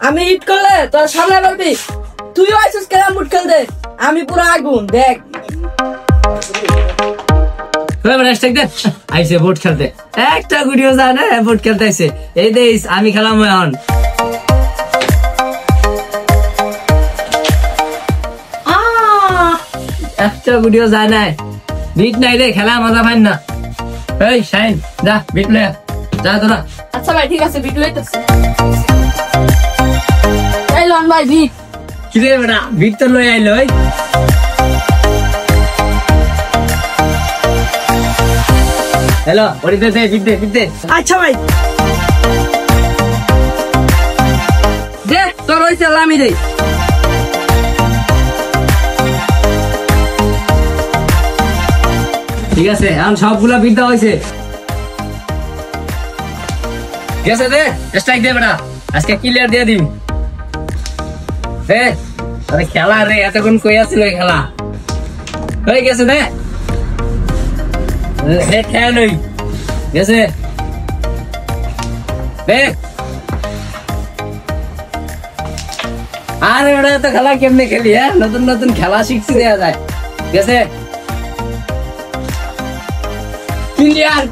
আমি হিট করলে তোর সামনে বলবি তুইও আইছিস ক্যারাম বোর্ড খেলতে আমি পুরো আগুন দেখ আইসে বোর্ড খেলতে একটা ভিডিও জানে বোর্ড খেলতে আইসে এই দেশ আমি খেলাম এখন একটা ভিডিও যায় না বিট নাই রে খেলা মজা পাই না এই শাইন যা বিট লয়া যা তোরা আচ্ছা ভাই ঠিক আছে বিট লইতেছি এই লন ভাই বিট কি রে বেটা বিট তো লই আইলো হ্যালো ওরে দে বিট দে আচ্ছা ভাই দে তোর ওই চালামি দে ঠিক আছে এখন সবগুলা বিট দেওয়া হয়েছে গেছে দে স্ট্রাইক দে বেটা আজকে ক্লিয়ার দিয়ে দিবি দে আরে খেলা রে এতক্ষণ কই আছিল খেলা হয়ে গেছে দে খেলই গেছে দে আরে বেটা তো খেলা কেমনে খেলি হ্যাঁ নতুন নতুন খেলা শিখছি দেয়া যায় গেছে ক্লিয়ার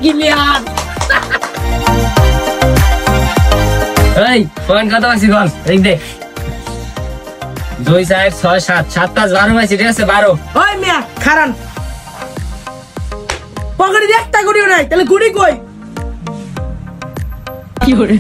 এই পয়েন্ট কত আছে বল এই দেখ 2 4 6 7 7 5 12 আছে ঠিক আছে 12 ওই মিয়া খারান পকেটে একটা গুড়িও নাই তাহলে গুড়ি কই কি করে